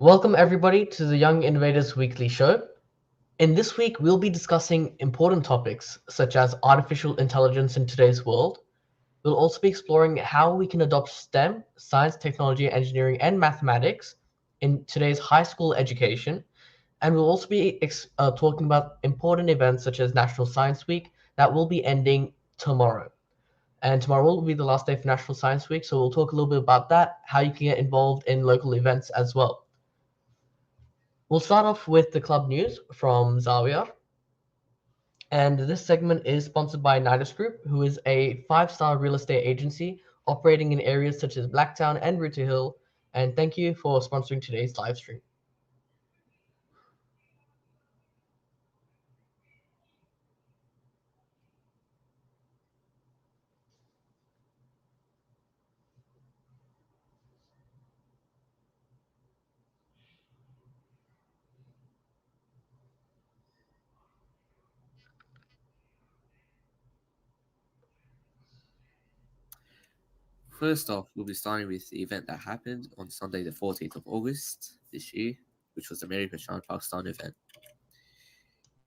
Welcome everybody to the Young Innovators Weekly Show. In this week, we'll be discussing important topics such as artificial intelligence in today's world. We'll also be exploring how we can adopt STEM, science, technology, engineering, and mathematics in today's high school education. And we'll also be talking about important events such as National Science Week that will be ending tomorrow. And tomorrow will be the last day for National Science Week, so we'll talk a little bit about that, how you can get involved in local events as well. We'll start off with the club news from Zawiyar. And this segment is sponsored by Nidus Group, who is a five-star real estate agency operating in areas such as Blacktown and Rooter Hill. And thank you for sponsoring today's live stream. First off, we'll be starting with the event that happened on Sunday, the 14th of August this year, which was the Mary Pechan Pakistan event.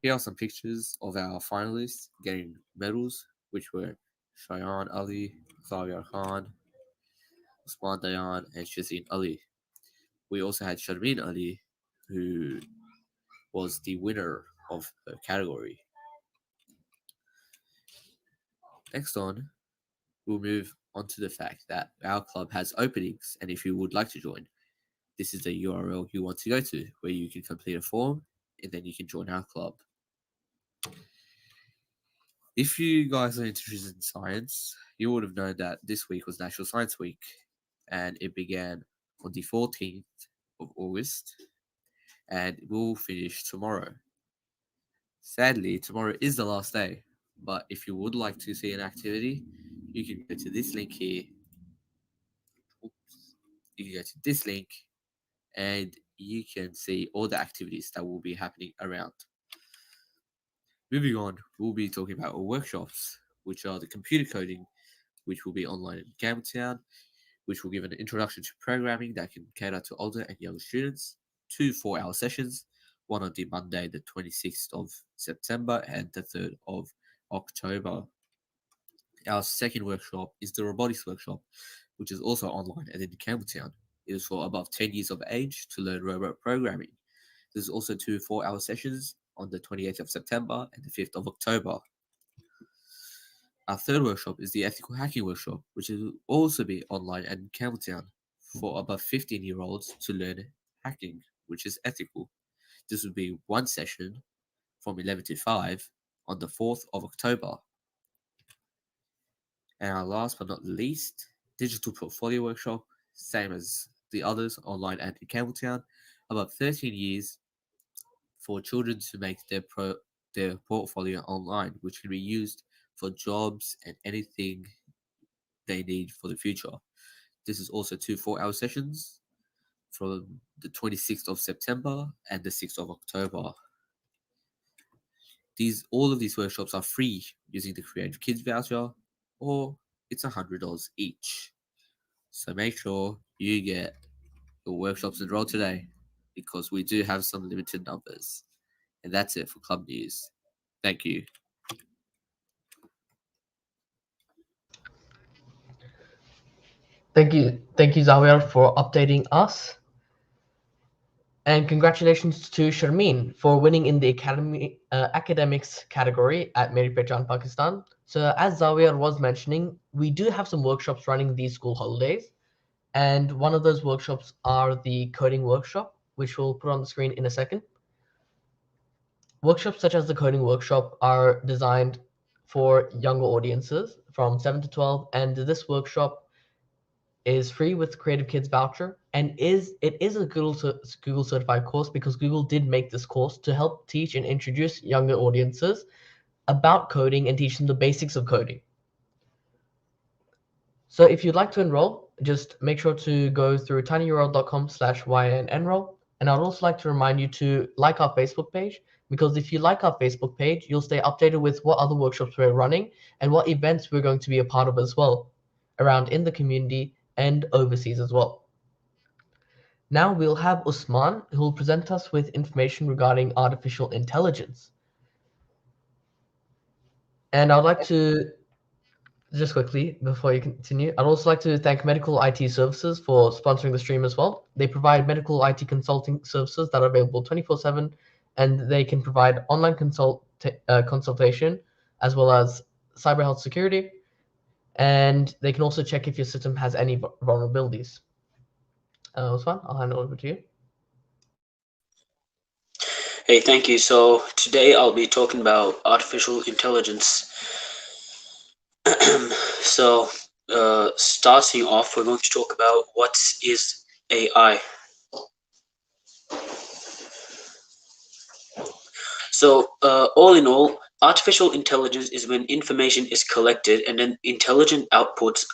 Here are some pictures of our finalists getting medals, which were Shafqat Ali, Zawiyar Khan, Usman and Shazeen Ali. We also had Sharmeen Ali, who was the winner of her category. Next on, we'll move on to the fact that our club has openings, and if you would like to join, this is the URL you want to go to, where you can complete a form and then you can join our club. If you guys are interested in science, you would have known that this week was National Science Week, and it began on the 14th of August and will finish tomorrow. Sadly, tomorrow is the last day, but if you would like to see an activity, you can go to this link here. You can go to this link and you can see all the activities that will be happening around. Moving on, we'll be talking about our workshops, which are the computer coding, which will be online in Campbelltown, which will give an introduction to programming that can cater to older and younger students. 2 4-hour sessions, one on the Monday, the 26th of September and the 3rd of October. Our second workshop is the robotics workshop, which is also online and in Campbelltown. It is for above 10 years of age to learn robot programming. There's also 2 4-hour sessions on the 28th of September and the 5th of October. Our third workshop is the ethical hacking workshop, which will also be online and in Campbelltown for above 15-year-olds to learn hacking, which is ethical. This will be one session from 11 to 5 on the 4th of October. And our last but not least, digital portfolio workshop, same as the others, online and in Campbelltown, about 13 years for children to make their portfolio online, which can be used for jobs and anything they need for the future. This is also 2 4-hour sessions from the 26th of September and the 6th of October. All of these workshops are free using the Creative Kids voucher, or it's $100 each. So make sure you get your workshops enrolled today, because we do have some limited numbers. And that's it for Club News. Thank you. Thank you, Zawiyar, for updating us. And congratulations to Sharmeen for winning in the academics category at Mary Pechan, Pakistan. So as Zawiyar was mentioning, we do have some workshops running these school holidays. And one of those workshops are the coding workshop, which we'll put on the screen in a second. Workshops such as the coding workshop are designed for younger audiences from 7 to 12, and this workshop is free with Creative Kids voucher, and it is a Google certified course because Google did make this course to help teach and introduce younger audiences about coding and teach them the basics of coding. So if you'd like to enroll, just make sure to go through tinyurl.com/ynenroll. And I'd also like to remind you to like our Facebook page, because if you like our Facebook page, you'll stay updated with what other workshops we're running and what events we're going to be a part of as well, around in the community and overseas as well. Now we'll have Usman, who will present us with information regarding artificial intelligence. And I'd like to, just quickly, before you continue, I'd also like to thank Medical IT Services for sponsoring the stream as well. They provide medical IT consulting services that are available 24/7, and they can provide online consultation as well as cyber health security, and they can also check if your system has any vulnerabilities. Usman, I'll hand it over to you. Hey, thank you. So today I'll be talking about artificial intelligence. So, starting off, we're going to talk about what is AI. So, all in all, artificial intelligence is when information is collected and then intelligent outputs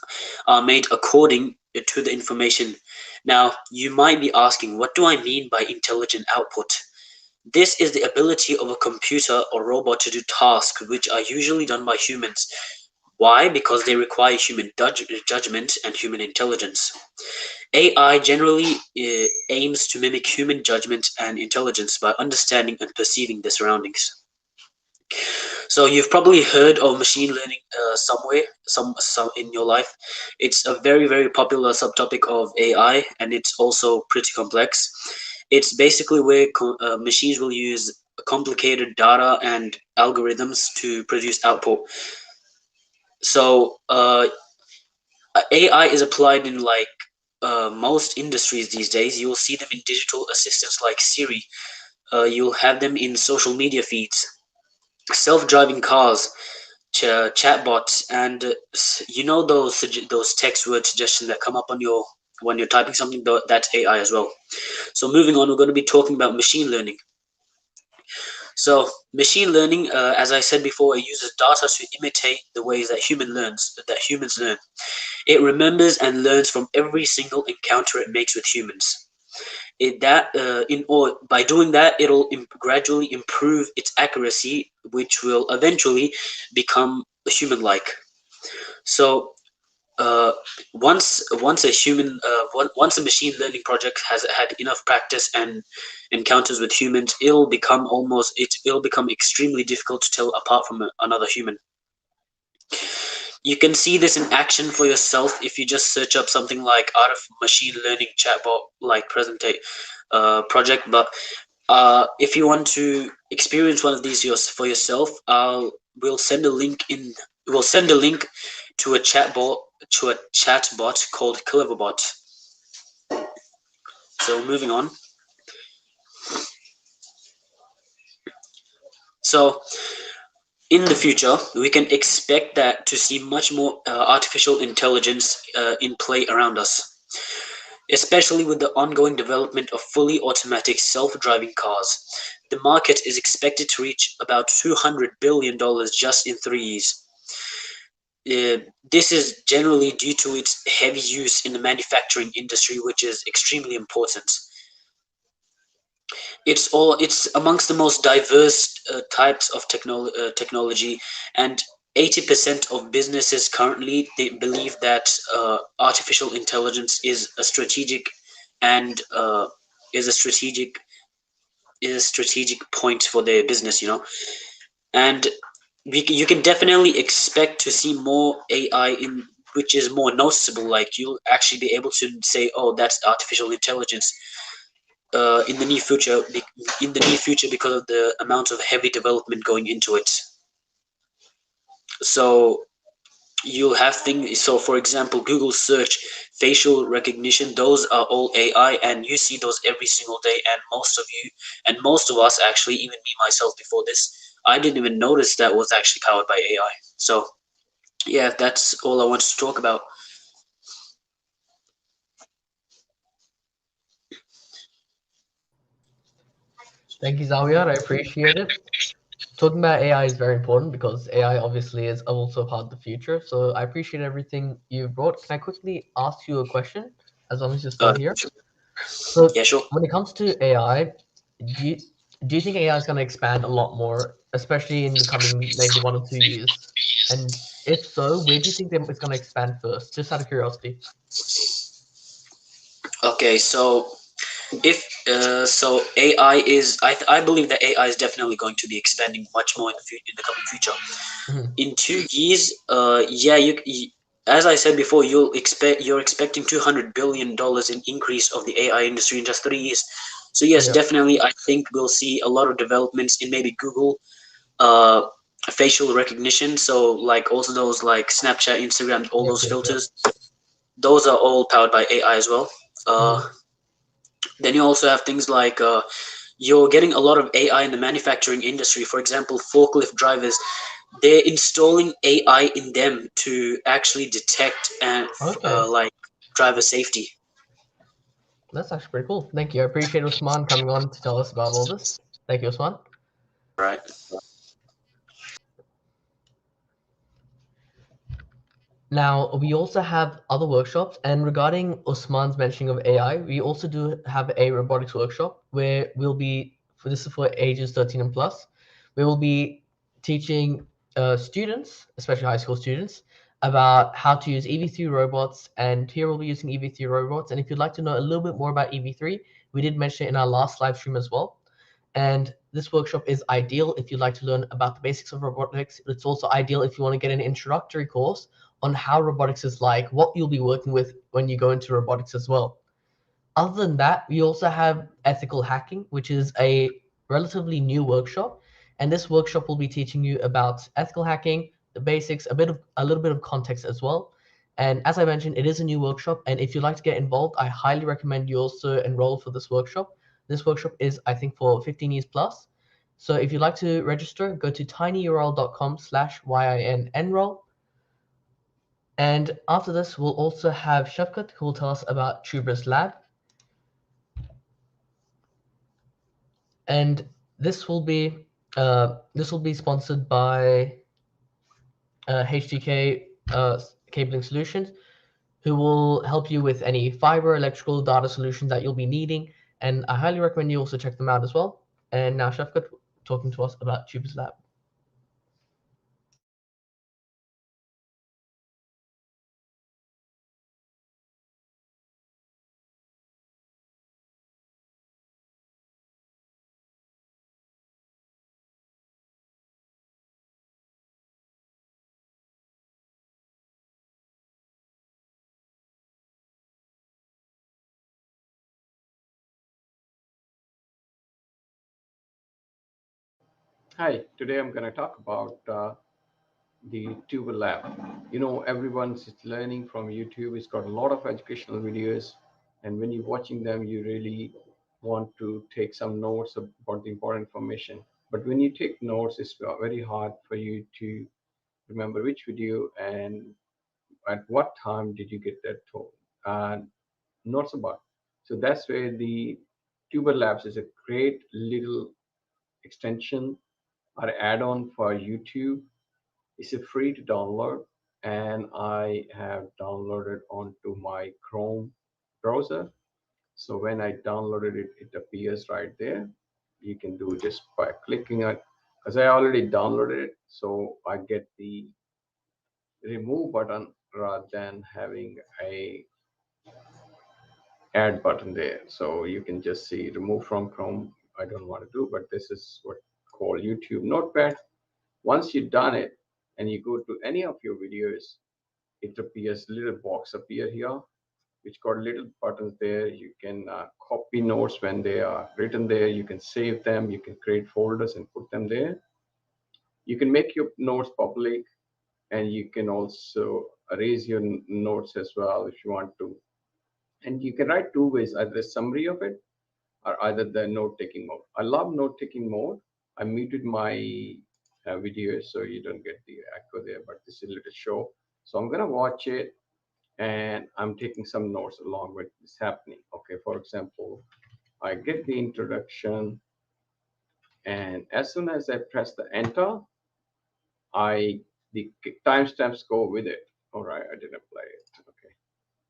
are made according to the information. Now, you might be asking, what do I mean by intelligent output? This is the ability of a computer or robot to do tasks which are usually done by humans. Why? Because they require human judgment and human intelligence. AI generally aims to mimic human judgment and intelligence by understanding and perceiving the surroundings. So you've probably heard of machine learning somewhere, some in your life. It's a very popular subtopic of AI, and it's also pretty complex. It's basically where machines will use complicated data and algorithms to produce output. So AI is applied in like most industries these days. You will see them in digital assistants like Siri. You'll have them in social media feeds, self-driving cars, chatbots, and you know those text word suggestions that come up on your when you're typing something. That's AI as well. So moving on, we're going to be talking about machine learning. So machine learning, as I said before, it uses data to imitate the ways that humans learn. It remembers and learns from every single encounter it makes with humans. By doing that, it'll gradually improve its accuracy, which will eventually become human-like. So uh, once a machine learning project has had enough practice and encounters with humans, it'll become extremely difficult to tell apart from another human. You can see this in action for yourself if you just search up something like art of machine learning chatbot like project. But if you want to experience one of these for yourself, we'll send a link in. We'll send a link to a chatbot called Cleverbot. So moving on. So in the future, we can expect that to see much more artificial intelligence in play around us, especially with the ongoing development of fully automatic self-driving cars. The market is expected to reach about $200 billion just in 3 years. This is generally due to its heavy use in the manufacturing industry, which is extremely important. It's amongst the most diverse types of technology, and 80% of businesses currently they believe that artificial intelligence is a strategic and is a strategic is a strategic point for their business, and you can definitely expect to see more AI in which is more noticeable. Like you'll actually be able to say, "Oh, that's artificial intelligence." In the near future because of the amount of heavy development going into it. So you'll have things. So for example, Google search, facial recognition, those are all AI, and you see those every single day. And most of us, actually, even me myself before this, I didn't even notice that was actually powered by AI. So yeah, that's all I wanted to talk about. Thank you, Zawiyar. I appreciate it. Talking about AI is very important because AI obviously is also part of the future. So I appreciate everything you brought. Can I quickly ask you a question, as long as you're still here? So Yeah, sure. when it comes to AI, do you, do you think AI is going to expand a lot more, especially in the coming maybe 1 or 2 years? And if so, where do you think it's going to expand first? Just out of curiosity. Okay, so If so, AI is. I believe that AI is definitely going to be expanding much more in in the coming future. Mhm. In 2 years, yeah, as I said before, you're expecting $200 billion in increase of the AI industry in just 3 years. So yes, Yep, definitely, I think we'll see a lot of developments in maybe Google, uh, facial recognition. So like also those like Snapchat, Instagram, all yep, those yep, yep. filters. Those are all powered by AI as well. Mhm. Then you also have things like you're getting a lot of AI in the manufacturing industry. For example, forklift drivers, they're installing AI in them to actually detect and Okay, like driver safety. that's actually pretty cool. Thank you. I appreciate Usman coming on to tell us about all this. Thank you, Usman. Right. Now, we also have other workshops, and regarding Usman's mentioning of AI, we also do have a robotics workshop where we'll be, for this is for ages 13 and plus, we will be teaching students, especially high school students, about how to use EV3 robots. And here we'll be using EV3 robots. And if you'd like to know a little bit more about EV3, we did mention it in our last live stream as well. And this workshop is ideal if you'd like to learn about the basics of robotics. It's also ideal if you want to get an introductory course on how robotics is like, what you'll be working with when you go into robotics as well. Other than that, we also have ethical hacking, which is a relatively new workshop. And this workshop will be teaching you about ethical hacking, the basics, a little bit of context as well. And as I mentioned, it is a new workshop. And if you'd like to get involved, I highly recommend you also enroll for this workshop. This workshop is, I think, for 15 years plus. So if you'd like to register, go to tinyurl.com/YIN enroll. And after this, we'll also have Shafqat, who will tell us about TubersLab. And this will be sponsored by HDK Cabling Solutions, who will help you with any fiber, electrical, data solutions that you'll be needing. And I highly recommend you also check them out as well. And now Shafqat talking to us about TubersLab. Hi, today I'm going to talk about the Tuber Lab. Everyone's learning from YouTube. It's got a lot of educational videos, and when you're watching them, you really want to take some notes about the important information. But when you take notes, it's very hard for you to remember which video and at what time did you get that told. And notes about. So that's where the Tuber Labs is a great little extension or add-on for YouTube. It's a free to download, and I have downloaded onto my Chrome browser. So when I downloaded it, it appears right there. You can do just by clicking it, because I already downloaded it. So I get the remove button rather than having a add button there. So you can just see remove from Chrome. I don't want to do, but this is what called YouTube Notepad. Once you've done it and you go to any of your videos, it appears little box appear here, which got little buttons there. You can copy notes when they are written there. You can save them. You can create folders and put them there. You can make your notes public, and you can also erase your notes as well if you want to. And you can write two ways, either a summary of it or either the note-taking mode. I love note-taking mode. I muted my videos so you don't get the echo there, but this is a little show. So I'm gonna watch it and I'm taking some notes along with this happening. Okay, for example, I get the introduction, and as soon as I press the enter, I the timestamps go with it. All right, I didn't play it. Okay,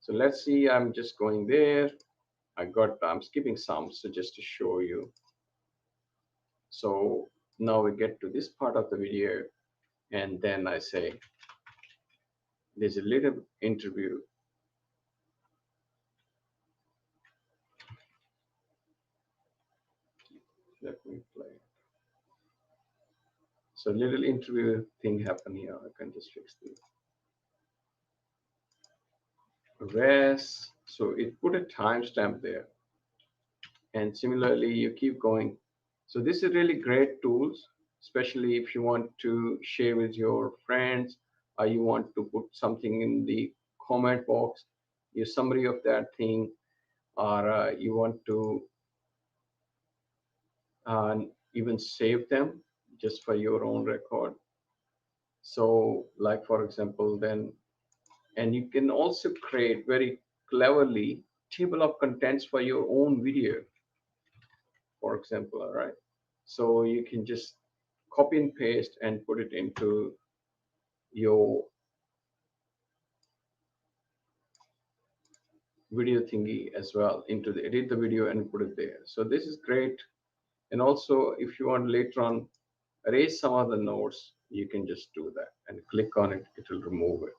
so let's see. I'm just going there. I'm skipping some, so just to show you. So now we get to this part of the video, and then I say there's a little interview. Let me play. So little interview thing happen here. I can just fix the rest. So it put a timestamp there. And similarly, you keep going. So this is really great tools, especially if you want to share with your friends, or you want to put something in the comment box, your summary of that thing, or you want to uh, even save them just for your own record. So like for example, then, and you can also create very cleverly table of contents for your own video, for example. All right, so you can just copy and paste and put it into your video thingy as well, into the edit the video and put it there. So this is great. And also if you want later on erase some of the notes, you can just do that and click on it, it will remove it.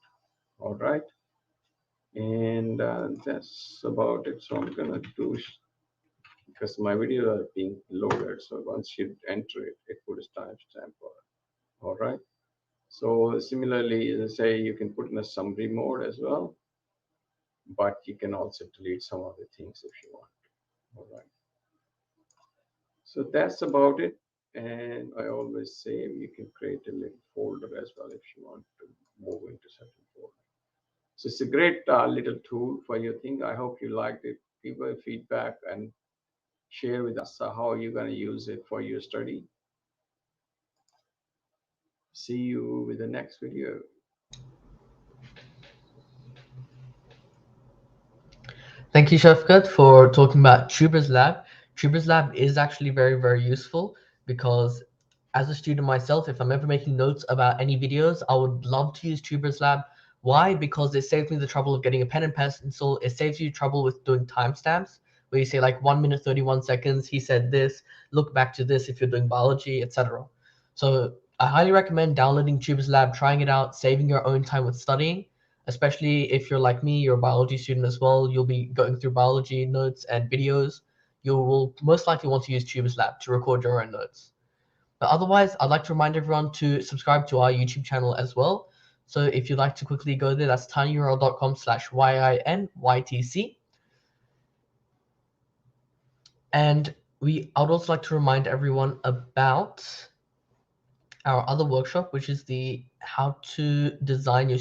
All right, and that's about it. So I'm gonna do, because my videos are being loaded, so once you enter it, it puts timestamp on it. All right, so similarly, say you can put in a summary mode as well, but you can also delete some of the things if you want. All right, so that's about it. And I always say you can create a little folder as well if you want to move into certain folder. So it's a great little tool for your thing. I hope you liked it. Give a feedback and share with us how you're going to use it for your study. See you with the next video. Thank you, Shafqat, for talking about TubersLab. TubersLab is actually very, very useful because as a student myself, if I'm ever making notes about any videos, I would love to use TubersLab. Why? Because it saves me the trouble of getting a pen and pencil. It saves you trouble with doing timestamps, where you say like 1 minute 31 seconds, he said this, look back to this if you're doing biology, etc. So I highly recommend downloading TubersLab, trying it out, saving your own time with studying. Especially if you're like me, you're a biology student as well, you'll be going through biology notes and videos. You will most likely want to use TubersLab to record your own notes. But otherwise, I'd like to remind everyone to subscribe to our YouTube channel as well. So if you'd like to quickly go there, that's tinyurl.com/YINYTC. And I would also like to remind everyone about our other workshop, which is the how to design your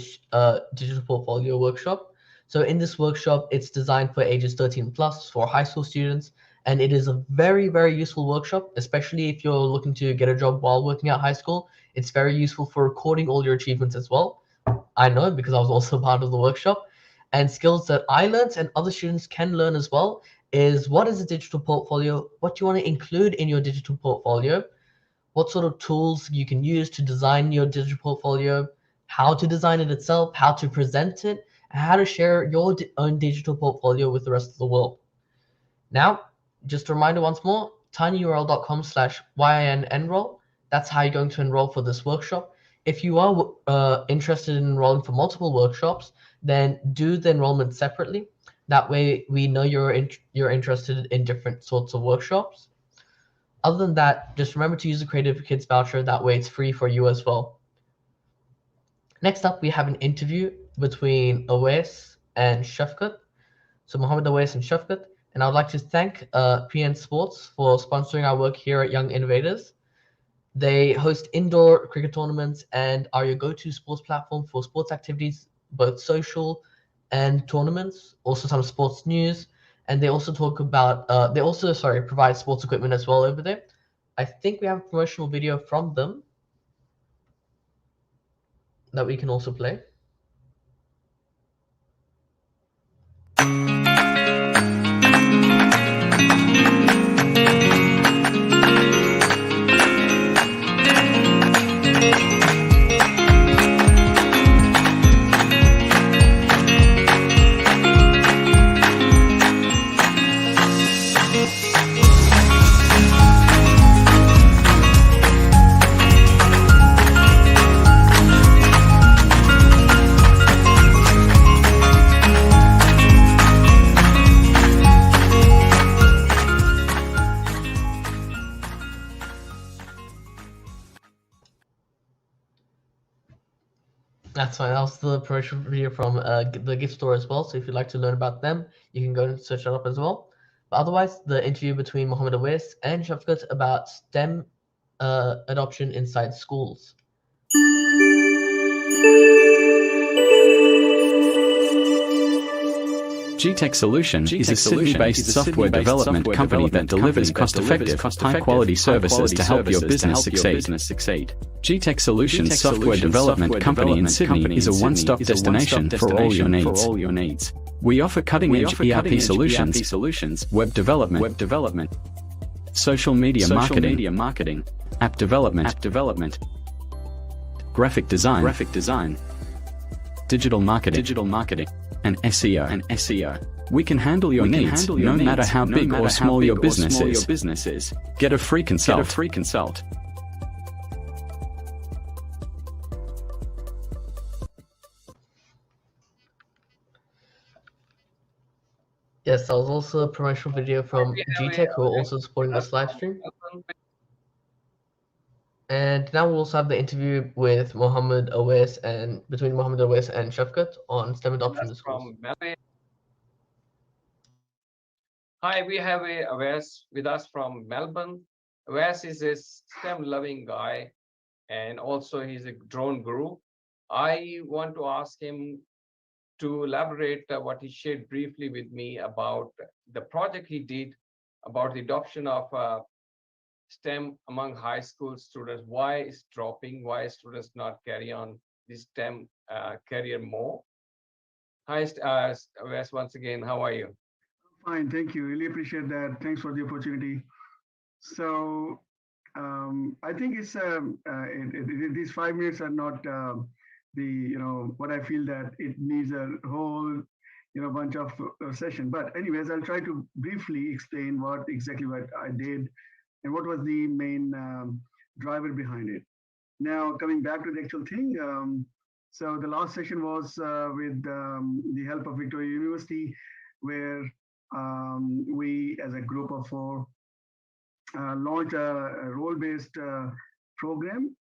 digital portfolio workshop. So in this workshop, it's designed for ages 13 plus for high school students, and it is a very, very useful workshop, especially if you're looking to get a job while working at high school. It's very useful for recording all your achievements as well. I know because I was also part of the workshop. And skills that I learned and other students can learn as well is what is a digital portfolio, what you want to include in your digital portfolio, what sort of tools you can use to design your digital portfolio, how to design it itself, how to present it, and how to share your own digital portfolio with the rest of the world. Now, just a reminder once more, tinyurl.com/YINenroll. That's how you're going to enroll for this workshop. If you are interested in enrolling for multiple workshops, then do the enrollment separately. That way we know you're interested in different sorts of workshops. Other than that, just remember to use the Creative Kids voucher. That way it's free for you as well. Next up, we have an interview between Awais and Shafqat. So Mohammed Awais and Shafqat. And I would like to thank PN Sports for sponsoring our work here at Young Innovators. They host indoor cricket tournaments and are your go-to sports platform for sports activities, both social and tournaments, also some sports news. And they also provide sports equipment as well over there. I think we have a promotional video from them that we can also play. That's fine. That was the promotional video from the gift store as well. So if you'd like to learn about them, you can go and search that up as well. But otherwise, the interview between Mohammed Awais and Shafqat about STEM adoption inside schools. GTech Solution is a Sydney-based software development company that delivers cost-effective, high-quality services to help your business succeed. GTech Solutions software development company in Sydney is a one-stop destination for all your needs. We offer cutting-edge ERP solutions, web development, social media marketing, app development, graphic design, digital marketing, and SEO. We can handle your needs no matter how big or small your business is. Get a free consult. Yes, that was also a promotional video from GTech, who are also supporting this live stream. And now we'll also have the interview with Mohammed Awais and between Mohammed Awais and Shafqat on STEM adoption in schools. Hi, we have Awais with us from Melbourne. Awais is a STEM-loving guy, and also he's a drone guru. I want to ask him to elaborate what he shared briefly with me about the project he did about the adoption of STEM among high school students. Why is dropping? Why students not carry on this STEM career more? Hi, Awais, once again, how are you? Fine, thank you. Really appreciate that. Thanks for the opportunity. So I think it's these 5 minutes are not what I feel that it needs a whole bunch of session. But anyways, I'll try to briefly explain what I did and what was the main driver behind it. Now coming back to the actual thing. So the last session was with the help of Victoria University, where we, as a group of 4, launched a role-based program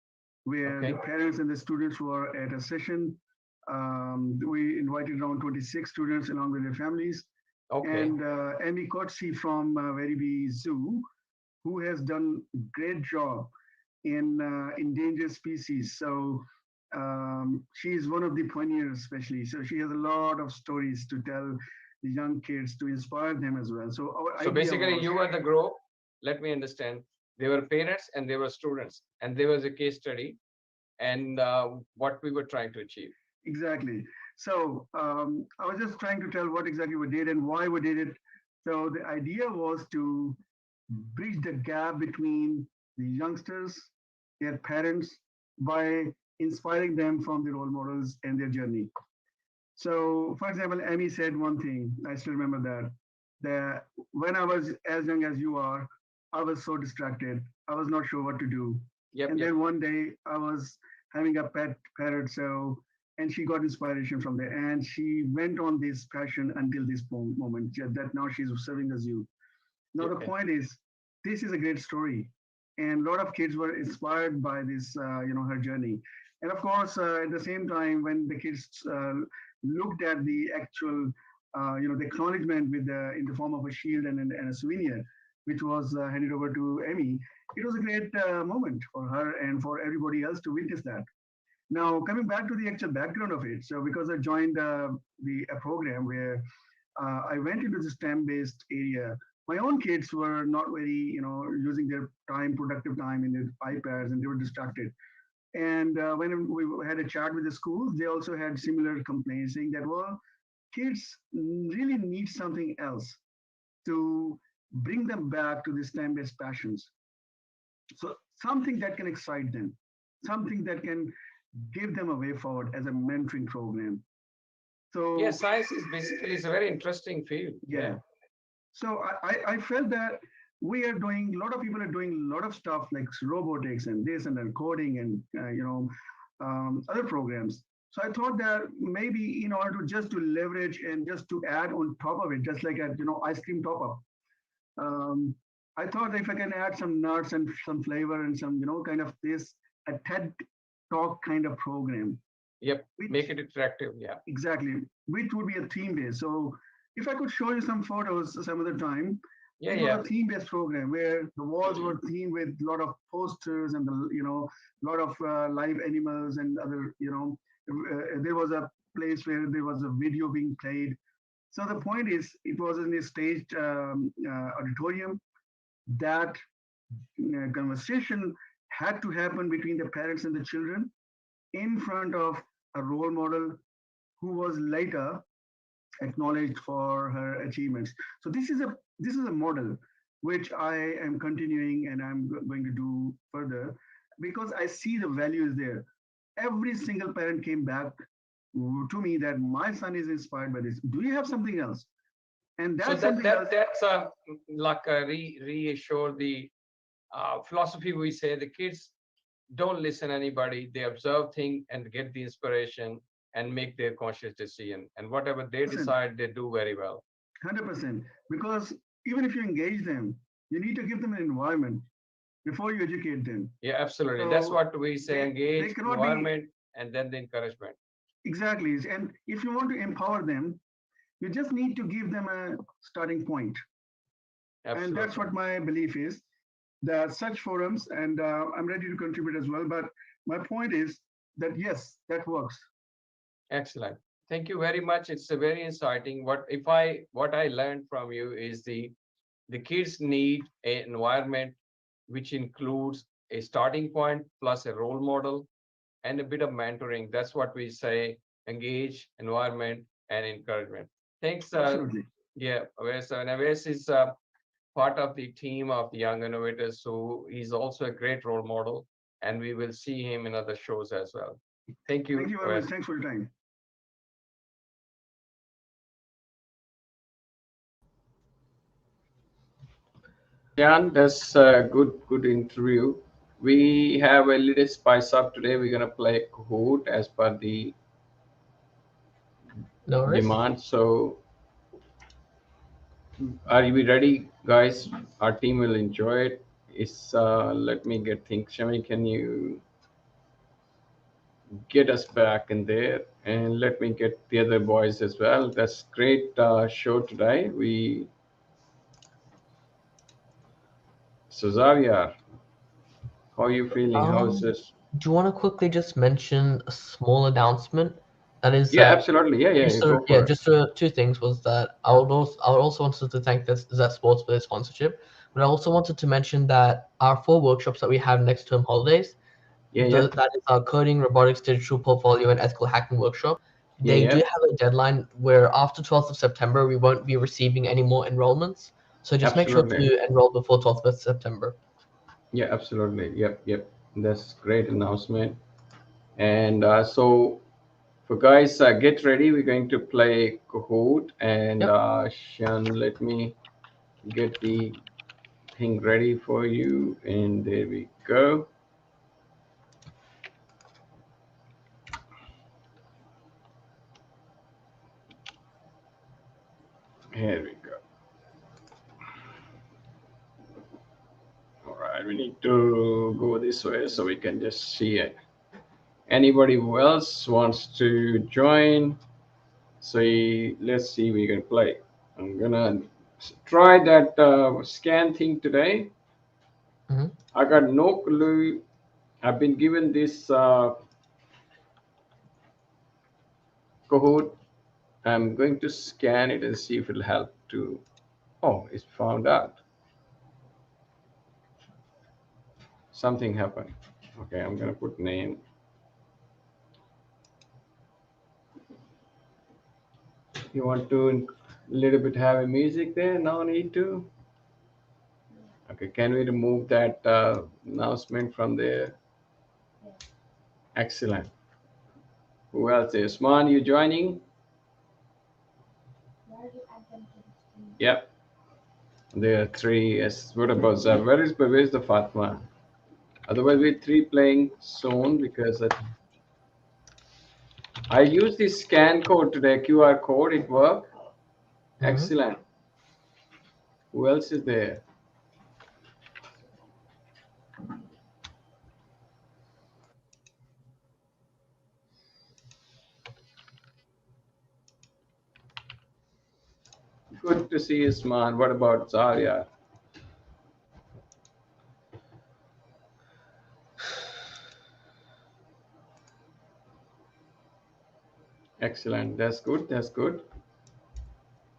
where the parents and the students were at a session. We invited around 26 students along with their families. And Amy Coetzee from Werribee Zoo, who has done a great job in endangered species. So she is one of the pioneers, especially. So she has a lot of stories to tell the young kids to inspire them as well. So basically, you were the group. Let me understand. There were parents and there were students, and there was a case study, and what we were trying to achieve. Exactly. So I was just trying to tell what exactly we did and why we did it. So the idea was to bridge the gap between the youngsters, their parents, by inspiring them from the role models and their journey. So, for example, Amy said one thing, I still remember that when I was as young as you are, I was so distracted. I was not sure what to do. Then one day I was having a pet parrot, and she got inspiration from there. And she went on this passion until this moment, that now she's serving as you. Now, the point is, this is a great story. And a lot of kids were inspired by this, her journey. And of course, at the same time, when the kids looked at the actual, the acknowledgement in the form of a shield and a souvenir, which was handed over to Amy, it was a great moment for her and for everybody else to witness that. Now, coming back to the actual background of it, so because I joined a program where I went into the STEM-based area, my own kids were not very, using their productive time in their iPads, and they were distracted. And when we had a chat with the schools, they also had similar complaints saying that, well, kids really need something else to bring them back to the STEM-based passions. So something that can excite them, something that can give them a way forward as a mentoring program. So yes, science is basically a very interesting field. Yeah. So I felt that a lot of people are doing a lot of stuff like robotics and this and then coding and other programs. So I thought that maybe in order to just to leverage and just to add on top of it, just like a ice cream top up. I thought if I can add some nuts and some flavor and some kind of this a TED Talk kind of program Yep, which, make it attractive. Yeah. exactly, which would be a theme-based. So if I could show you some photos some other time, Yeah, it was yeah. a theme-based program where the walls were themed with a lot of posters and a lot of live animals and other, there was a place where there was a video being played. So the point is, it was in a staged auditorium. That conversation had to happen between the parents and the children in front of a role model who was later acknowledged for her achievements. So this is a model which I am continuing and I'm going to do further because I see the value is there. Every single parent came back to me that my son is inspired by this. Do you have something else? And So that's something else. that's like reassure the philosophy. We say the kids don't listen anybody. They observe things and get the inspiration and make their conscious decision. And whatever they decide, they do very well. 100%. Because even if you engage them, you need to give them an environment before you educate them. Yeah, absolutely. That's So what we say: they engage, cannot be environment, and then the encouragement. exactly. And if you want to empower them, you just need to give them a starting point. And that's Absolutely. what my belief is. There are such forums, and I'm ready to contribute as well. But my point is that yes, that works. Excellent. Thank you very much. It's a very exciting. What I learned from you is the kids need an environment which includes a starting point plus a role model and a bit of mentoring. That's what we say: engage, environment, and encouragement. Thanks. Absolutely. Yeah, Awais. And Awais is part of the team of the Young Innovators, so he's also a great role model, and we will see him in other shows as well. Thank Thank you, you very Awais. much. Thanks for your time. Jan, that's a good interview. We have a little spice up today. We're gonna play Kahoot as per the No worries. demand. So, are we ready, guys? Our team will enjoy it. It's let me get things. Shami, can you get us back in there? And let me get the other boys as well. That's great show today. So Zawiyar, how are you feeling? How's this? Do you want to quickly just mention a small announcement? That is, Yeah, absolutely. Yeah, just go for it. just two things was that I would also wanted to thank that Sports for their sponsorship, but I also wanted to mention that our 4 workshops that we have next term holidays, Yeah, that is our coding, robotics, digital portfolio, and ethical hacking workshop. yeah, They yeah. do have a deadline where after 12th of September we won't be receiving any more enrollments. So just make sure Absolutely. to enroll before 12th of September. Yeah, absolutely. Yep. That's great announcement. And so, for guys, get ready. We're going to play Kahoot. And Yep. Shan, let me get the thing ready for you. And there we go. Here we go. All right, we need to go this way so we can just see it. Anybody who else wants to join? So let's see, we can play. I'm gonna try that scan thing today. Mhm. I got no clue. I've been given this Kahoot. I'm going to scan it and see if it'll help to. Oh, it's found out. Something happened. Okay, I'm gonna put name. You want to little bit have a music there? No need to. Okay, can we remove that announcement from there? Excellent. Who else is? Usman, you joining? Yep. There are three. Yes. What about that? Where's the Fatima? Otherwise, we're three playing soon because I used this scan code today, QR code. It worked. Excellent. Who else is there? Good to see you, Usman. What about Zawiyar? Excellent. That's good. That's good.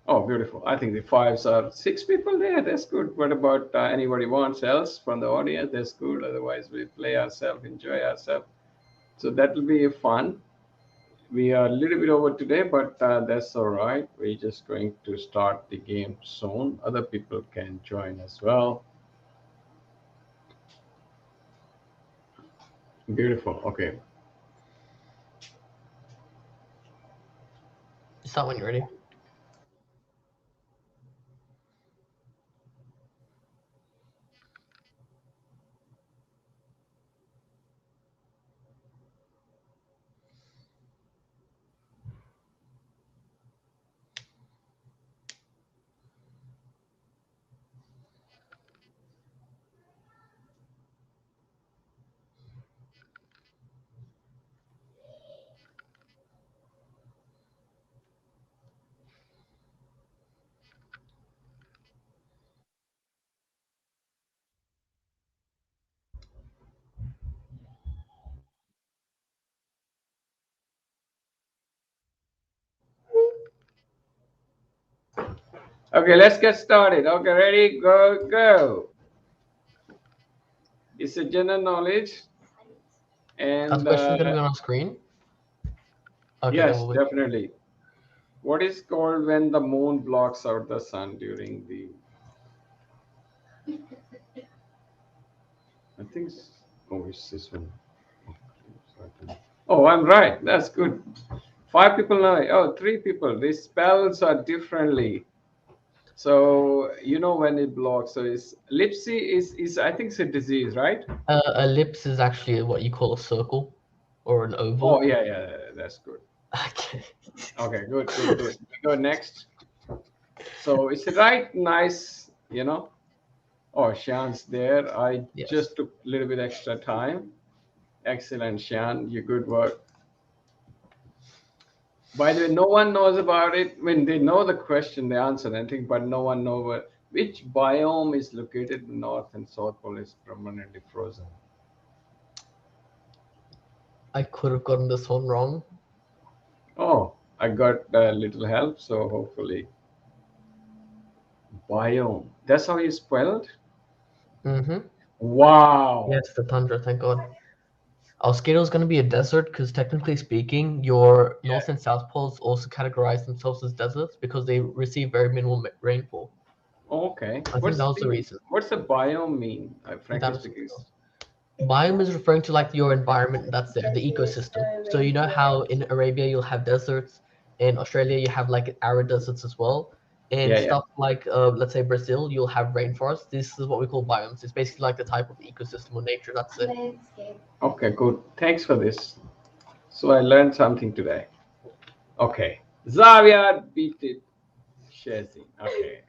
Oh, beautiful. I think the fives are six people there. That's good. What about anybody wants else from the audience? That's good. Otherwise, we play ourselves, enjoy ourselves. So that will be fun. We are a little bit over today, but that's all right. We're just going to start the game soon. Other people can join as well. Beautiful. Okay. Start when you're ready. Okay, let's get started. Okay, ready? Go, go. It's a general knowledge. Are the And questions going to be on our screen? Okay, then yes, we'll wait. definitely. What is called when the moon blocks out the sun during the? I think. Oh, it's this one. Oh, I'm right. That's good. Five people now. Oh, three people. They spells are differently. So you know when it blocks. So it's lipsy is I think it's a disease, right? Ellipse is actually what you call a circle or an Oh oval. yeah, yeah, that's good. Okay. Okay, good, good, good. We go next. So it's right, nice, you know. Oh, Shan's there. I Yes. just took a little bit extra time. Excellent, Shan. You good work. By the way, no one knows about it. When they know the question, they answer anything, but no one knows which biome is located in North and South Pole is permanently frozen. I could have gotten this one wrong. Oh, I got a little help, so hopefully. Biome. That's how you spelled? Mm-hmm. Wow. Yes, the tundra, thank God. Our schedule is going to be a desert because technically speaking, your North and South poles also categorize themselves as deserts because they receive very minimal rainfall. Okay. I think that was the reason. What's the biome mean? Frankly That was speaking. biome is referring to like your environment that's there, the ecosystem. So you know how in Arabia you'll have deserts, in Australia you have like arid deserts as well. In Yeah, yeah. stuff like let's say Brazil, you'll have rainforests. This is what we call biomes. It's basically like the type of ecosystem or nature that's it. Okay, good. Thanks for this. So I learned something today. Okay. Zawiyar beat it. Shazin. Okay.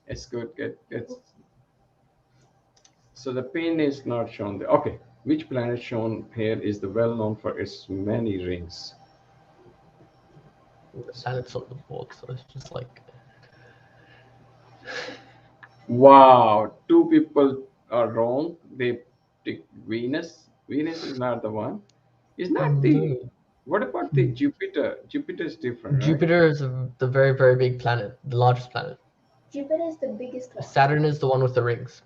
It's good. Good. Good. So the pin is not shown there. Okay. Which planet shown here is the well known for its many rings? The planets on the board, so it's just like Wow. Two people are wrong. They picked Venus. Venus is not the one. Is not the. no. What about the Jupiter? Jupiter is different, right? Jupiter is the very, very big planet, the largest planet. Jupiter is the biggest one. Saturn is the one with the rings.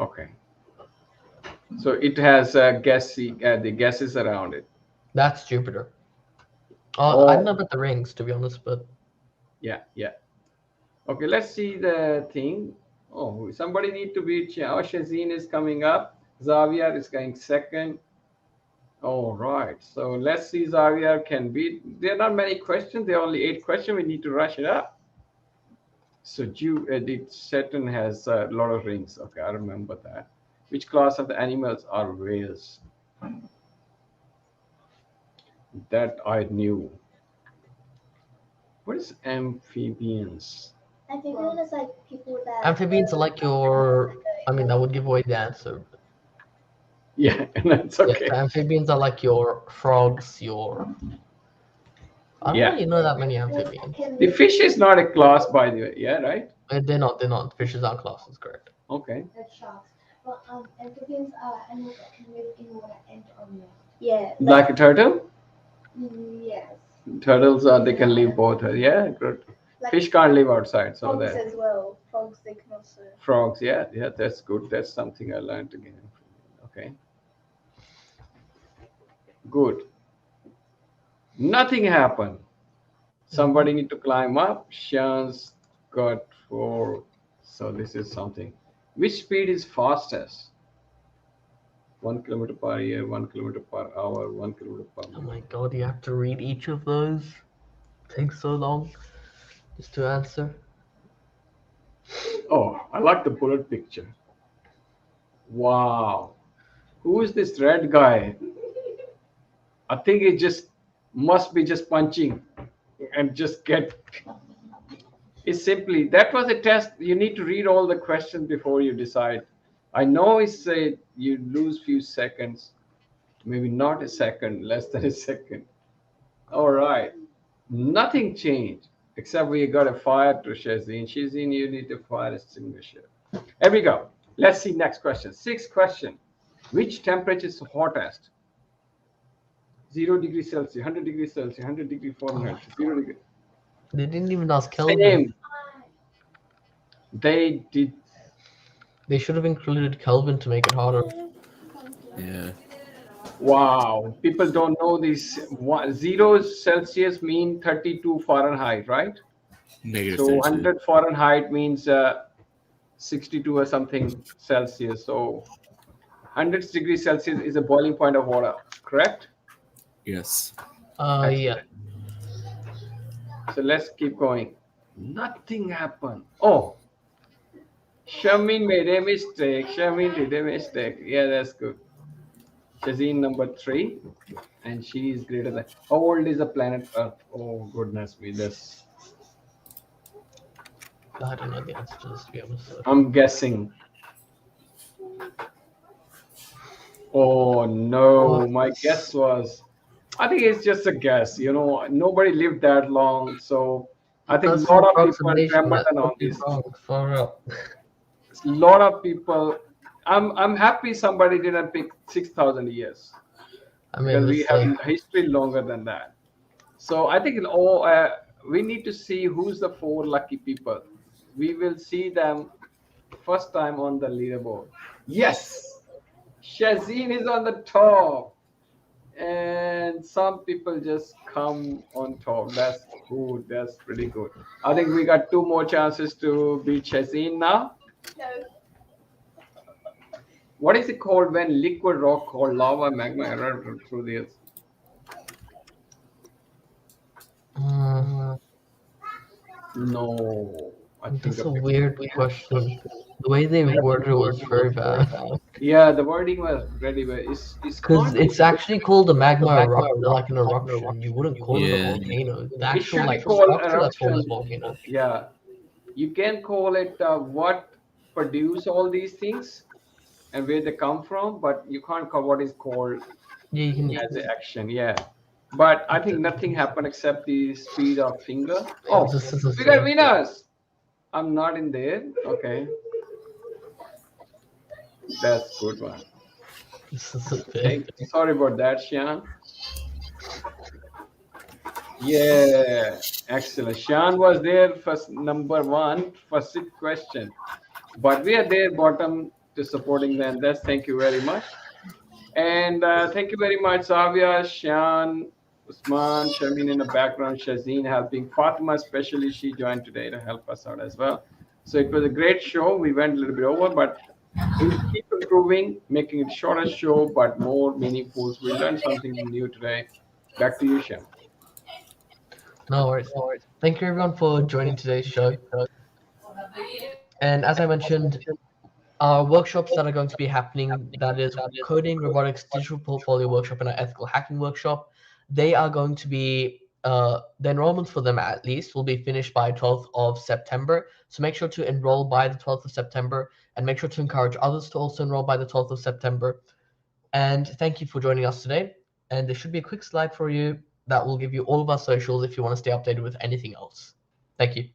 Okay. So it has the gases around it. That's Jupiter. I don't know Oh, about the rings, to be honest, but yeah, yeah. Okay, let's see the thing. Oh, somebody need to beat Shazin is coming up. Zawiyar is going second. All right. So let's see Zawiyar can beat. There are not many questions. There are only 8 questions. We need to rush it up. So the Saturn has a lot of rings. Okay, I remember that. Which class of the animals are whales? That I knew. What is amphibians? Amphibian is like people that. amphibians are like your. I mean, that would give away the answer. But Yeah, and that's yeah, okay. so amphibians are like your frogs, your I don't Yeah. really know that many amphibians. The fish is not a class, by the way. Yeah, right? They're not. They're not. Fishes aren't classes, correct? Okay. Like sharks. But amphibians are animals that can live in water and on land. Yeah. Like a turtle? Yes. Turtles are, they can live both. Yeah, good. Like Fish can't live outside, so frogs that as well. Frogs they can also. frogs, yeah, that's good. That's something I learned again. Okay, good. Nothing happened. Somebody need to climb up. Sean's got 4. So this is something. Which speed is fastest? 1 kilometer per year, 1 kilometer per hour, 1 kilometer per Oh minute. my god, you have to read each of those. Takes so long just to answer. Oh, I like the bullet picture. Wow. Who is this red guy? I think it just must be just punching and just get. It's simply that was a test. You need to read all the questions before you decide. I know it's a you lose few seconds, maybe not a second, less than a second. All right, nothing changed except we got a fire to Shazin. Shazin, you need a fire extinguisher. Here we go. Let's see next question. Sixth question. Which temperature is hottest? 0 degrees Celsius, 100 degrees Celsius, 100 degree Fahrenheit, 0 degree. They didn't even ask Kelvin. Same. They did. They should have included Kelvin to make it harder. Yeah. Wow. People don't know this. 0 Celsius mean 32 Fahrenheit, right? Negative So 32. 100 Fahrenheit means 62 or something Celsius. So 100 degrees Celsius is a boiling point of water, correct? Yes. Yeah. So let's keep going. Nothing happened. Oh, Shamin made a mistake. Shamin did a mistake. Yeah, that's good. Shazeen number 3, and she is greater than. How old is the planet Earth? Oh goodness me, this. I don't know the answer to this, to be honest. I'm guessing. Oh no, my guess was. I think it's just a guess. You know, nobody lived that long, so I think a lot of people remember on this. Far out. A lot of people. I'm happy somebody didn't pick 6,000 years. I mean, Because we have history longer than that. So I think we need to see who's the 4 lucky people. We will see them first time on the leaderboard. Yes, Shazeen is on the top, and some people just come on top. That's good. That's pretty good. I think we got 2 more chances to beat Shazeen now. No. What is it called when liquid rock called lava magma erupted through the earth? No, I think that's a weird question. The way they worded it was very bad. Yeah, the wording was very bad. Because it's actually called a magma eruption, like an eruption. You wouldn't call it a volcano. The actual like structure that's called a volcano. Yeah, you can call it what produce all these things and where they come from, but you can't call what is called as an action. Yeah, but I think nothing happened except the speed of finger. Oh, we got winners. I'm not in there. Okay, that's good one. Sorry about that, Sean. Yeah, excellent. Sean was there first, number 1 for 6th question, but we are there bottom to supporting them. That's thank you very much, and thank you very much, Zawiyar, Sean, Usman, Shamin in the background, Shazeen helping, Fatima especially. She joined today to help us out as well. So it was a great show. We went a little bit over, but we'll keep improving, making it shorter show, but more meaningful. We learned something new today. Back to you, Shem. No worries. Thank you everyone for joining today's show. And as I mentioned, our workshops that are going to be happening, that is coding, robotics, digital portfolio workshop, and our ethical hacking workshop, they are going to be, the enrollments for them at least will be finished by 12th of September. So make sure to enroll by the 12th of September and make sure to encourage others to also enroll by the 12th of September. And thank you for joining us today. And there should be a quick slide for you that will give you all of our socials if you want to stay updated with anything else. Thank you.